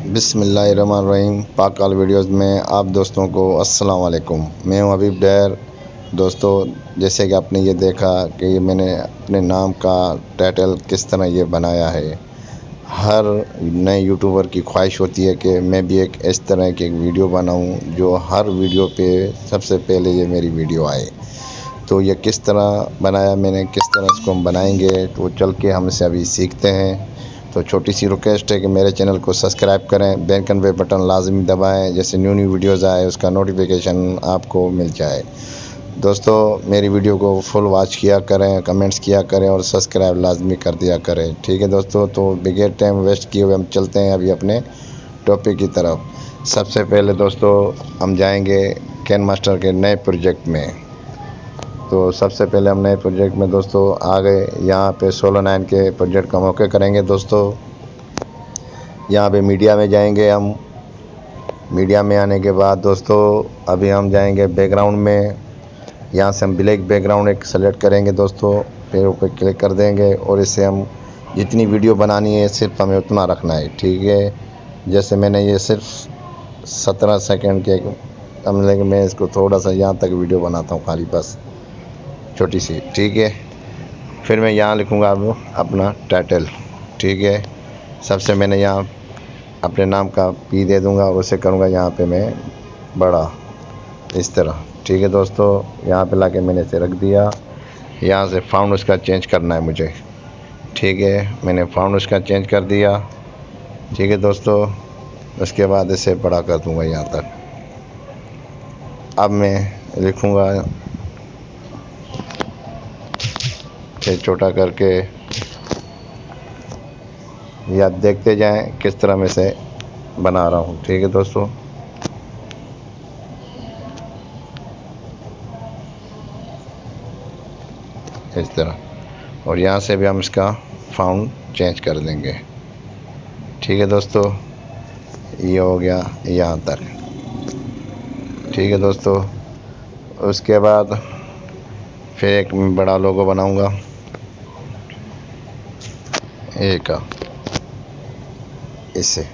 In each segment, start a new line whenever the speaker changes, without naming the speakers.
बिस्मिल्लाहिर्रहमानिर्रहीम। पाकाल वीडियोस में आप दोस्तों को अस्सलाम वालेकुम। मैं हूं हबीब डैर। दोस्तों, जैसे कि आपने ये देखा कि ये मैंने अपने नाम का टाइटल किस तरह ये बनाया है। हर नए यूट्यूबर की ख्वाहिश होती है कि मैं भी एक इस तरह की एक वीडियो बनाऊं जो हर वीडियो पे सबसे पहले ये मेरी वीडियो आए। तो ये किस तरह बनाया मैंने, किस तरह इसको हम बनाएंगे, तो चल के हम इसे अभी सीखते हैं। तो छोटी सी रिक्वेस्ट है कि मेरे चैनल को सब्सक्राइब करें, बेल आइकन पे बटन लाजमी दबाएं, जैसे न्यू वीडियोज़ आए उसका नोटिफिकेशन आपको मिल जाए। दोस्तों, मेरी वीडियो को फुल वॉच किया करें, कमेंट्स किया करें और सब्सक्राइब लाजमी कर दिया करें। ठीक है दोस्तों, तो बिगेर टाइम वेस्ट किए हुए हम चलते हैं अभी अपने टॉपिक की तरफ। सबसे पहले दोस्तों हम जाएंगे कैन मास्टर के नए प्रोजेक्ट में। तो सबसे पहले हम नए प्रोजेक्ट में दोस्तों आ गए। यहाँ पे 16:9 के प्रोजेक्ट का मौके करेंगे दोस्तों। यहाँ पे मीडिया में जाएंगे हम। मीडिया में आने के बाद दोस्तों अभी हम जाएंगे बैकग्राउंड में। यहाँ से हम ब्लैक बैकग्राउंड एक सेलेक्ट करेंगे दोस्तों, फिर ऊपर क्लिक कर देंगे और इससे हम जितनी वीडियो बनानी है सिर्फ हमें उतना रखना है। ठीक है, जैसे मैंने ये सिर्फ 17 सेकंड के हमले के मैं इसको थोड़ा सा यहाँ तक वीडियो बनाता हूँ खाली, बस छोटी सी। ठीक है, फिर मैं यहाँ लिखूँगा अब अपना टाइटल। ठीक है, सबसे मैंने यहाँ अपने नाम का पी दे दूँगा और उसे करूँगा यहाँ पे मैं बड़ा, इस तरह। ठीक है दोस्तों, यहाँ पे लाके मैंने इसे रख दिया। यहाँ से फाउंड उसका चेंज करना है मुझे। ठीक है, मैंने फाउंड उसका चेंज कर दिया। ठीक है दोस्तों, उसके बाद इसे बड़ा कर दूँगा यहाँ तक। अब मैं लिखूँगा इसे छोटा करके, या देखते जाएं किस तरह मैं इसे बना रहा हूँ। ठीक है दोस्तों, इस तरह। और यहाँ से भी हम इसका फाउंड चेंज कर देंगे। ठीक है दोस्तों, ये हो गया यहाँ तक। ठीक है दोस्तों, उसके बाद फिर एक बड़ा लोगो बनाऊंगा एक इससे।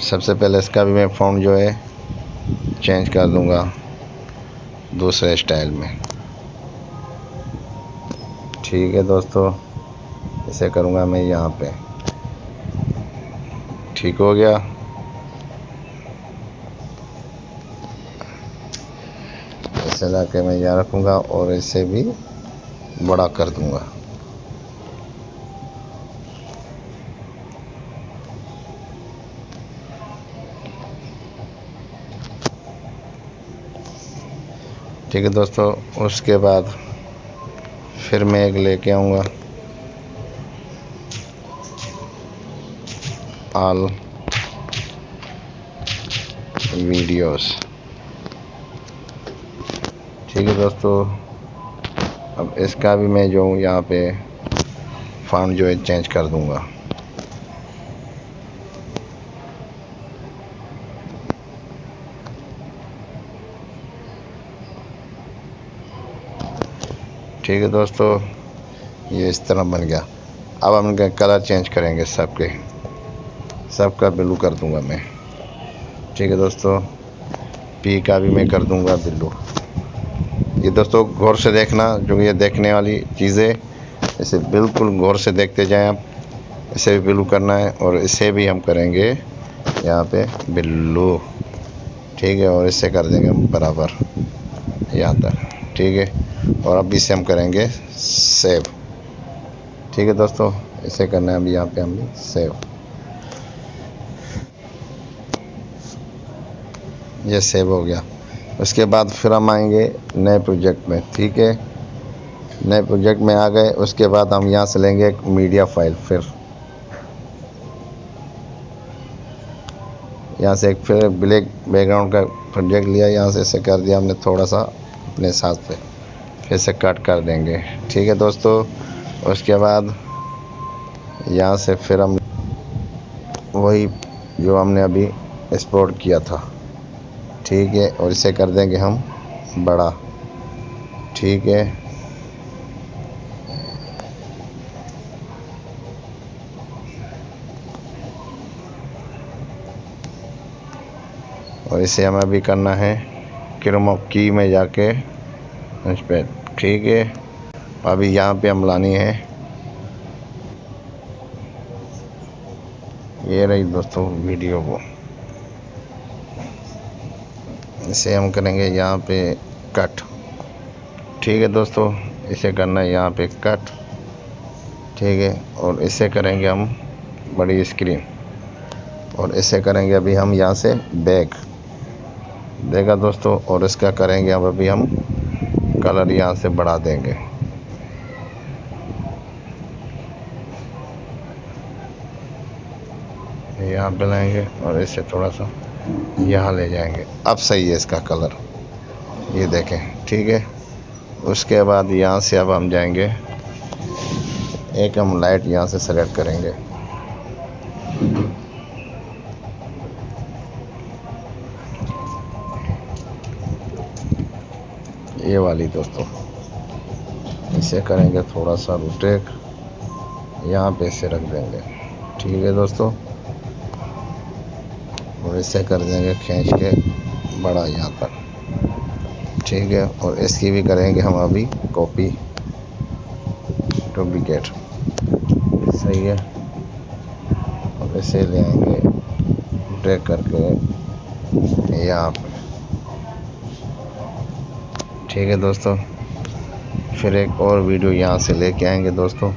सबसे पहले इसका भी मैं फॉन्ट जो है चेंज कर दूंगा दूसरे स्टाइल में। ठीक है दोस्तों, इसे करूंगा मैं यहाँ पे। ठीक हो गया। इसे लाके मैं यहाँ रखूँगा और इसे भी बड़ा कर दूंगा। ठीक है दोस्तों, उसके बाद फिर मैं एक लेके आऊँगा ऑल वीडियोस। ठीक है दोस्तों, अब इसका भी मैं जो हूँ यहाँ पे फॉन्ट जो है चेंज कर दूँगा। ठीक है दोस्तों, ये इस तरह बन गया। अब हम इनका कलर चेंज करेंगे, सबका ब्लू कर दूंगा मैं। ठीक है दोस्तों, पी का भी मैं कर दूंगा ब्लू। ये दोस्तों गौर से देखना, जो ये देखने वाली चीज़ें इसे बिल्कुल गौर से देखते जाएं आप। इसे भी ब्लू करना है और इसे भी हम करेंगे यहाँ पे ब्लू। ठीक है, और इसे कर देंगे हम बराबर यहाँ तक। ठीक है, और अब इसे हम करेंगे सेव। ठीक है दोस्तों, इसे करना है अभी यहाँ पे हम सेव। ये सेव हो गया। उसके बाद फिर हम आएंगे नए प्रोजेक्ट में। ठीक है, नए प्रोजेक्ट में आ गए। उसके बाद हम यहाँ से लेंगे एक मीडिया फाइल। फिर यहाँ से एक फिर ब्लैक बैकग्राउंड का प्रोजेक्ट लिया, यहाँ से इसे कर दिया हमने थोड़ा सा अपने हिसाब से, फिर से कट कर देंगे। ठीक है दोस्तों, उसके बाद यहाँ से फिर हम वही जो हमने अभी एक्सपोर्ट किया था। ठीक है, और इसे कर देंगे हम बड़ा। ठीक है। और इसे हमें अभी करना है क्रोमा की में जाके इस पर, ठीक है। अभी यहाँ पे हम लानी है, ये रही दोस्तों वीडियो को, इसे हम करेंगे यहाँ पे कट, ठीक है दोस्तों। इसे करना है यहाँ पे कट, ठीक है। और इसे करेंगे हम बड़ी स्क्रीन, और इसे करेंगे अभी हम यहाँ से बैक, देखा दोस्तों। और इसका करेंगे अब अभी हम कलर यहाँ से बढ़ा देंगे, यहाँ पे लाएंगे और इसे थोड़ा सा यहाँ ले जाएंगे। अब सही है इसका कलर, ये देखें, ठीक है। उसके बाद यहाँ से अब हम जाएंगे, एक हम लाइट यहाँ से सेलेक्ट करेंगे, ये वाली दोस्तों। इसे करेंगे थोड़ा सा रोटेट, यहाँ पे इसे रख देंगे, ठीक है दोस्तों। और इसे कर देंगे खींच के बड़ा यहाँ पर, ठीक है। और इसकी भी करेंगे हम अभी कॉपी डुप्लीकेट, सही है। और इसे ले आएंगे ड्रैग करके यहाँ पे, ठीक है दोस्तों। फिर एक और वीडियो यहाँ से लेके आएंगे दोस्तों,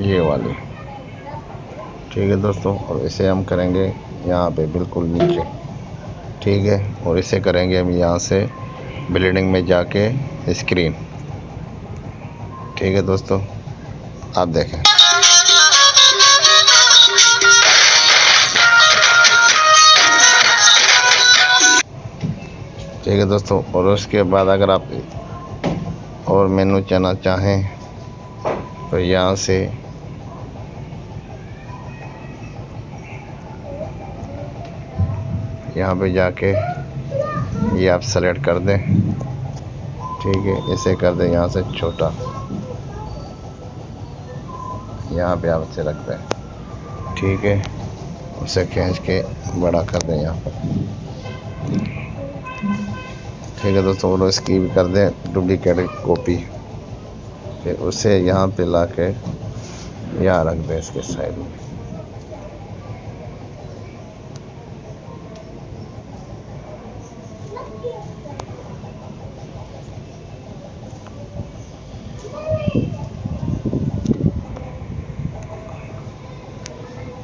ये वाली, ठीक है दोस्तों। और इसे हम करेंगे यहाँ पे बिल्कुल नीचे, ठीक है। और इसे करेंगे हम यहाँ से ब्लेंडिंग में जाके स्क्रीन, ठीक है दोस्तों। आप देखें, ठीक है दोस्तों। और उसके बाद अगर आप और मेनू चलाना चाहें तो यहाँ से यहाँ पे जाके ये आप सेलेक्ट कर दें, ठीक है। इसे कर दें यहाँ से छोटा, यहाँ पे आप इसे रख दें, ठीक है। उसे खींच के बड़ा कर दें यहाँ पर, ठीक है दोस्तों। और इसकी भी कर दें डुप्लीकेट कॉपी, फिर उसे यहाँ पे ला के यहाँ रख दें इसके साइड में,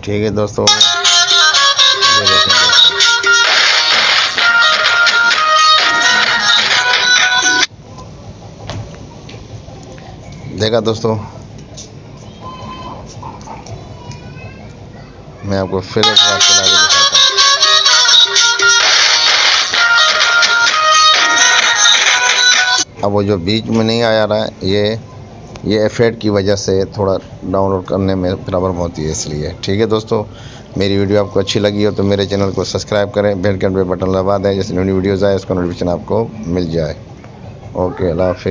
ठीक है दोस्तों। ये देखें दोस्तों, देखा दोस्तों। मैं आपको फिर एक बार चला के दिखाता हूँ। अब वो जो बीच में नहीं आया रहा है, ये इफेक्ट की वजह से थोड़ा डाउनलोड करने में प्रॉब्लम होती है, इसलिए, ठीक है दोस्तों। मेरी वीडियो आपको अच्छी लगी हो तो मेरे चैनल को सब्सक्राइब करें, बेल के बटन दबा दें, जैसे नई वीडियोज़ आए उसका नोटिफिकेशन आपको मिल जाए। ओके, अल्लाह हाफ़िज़।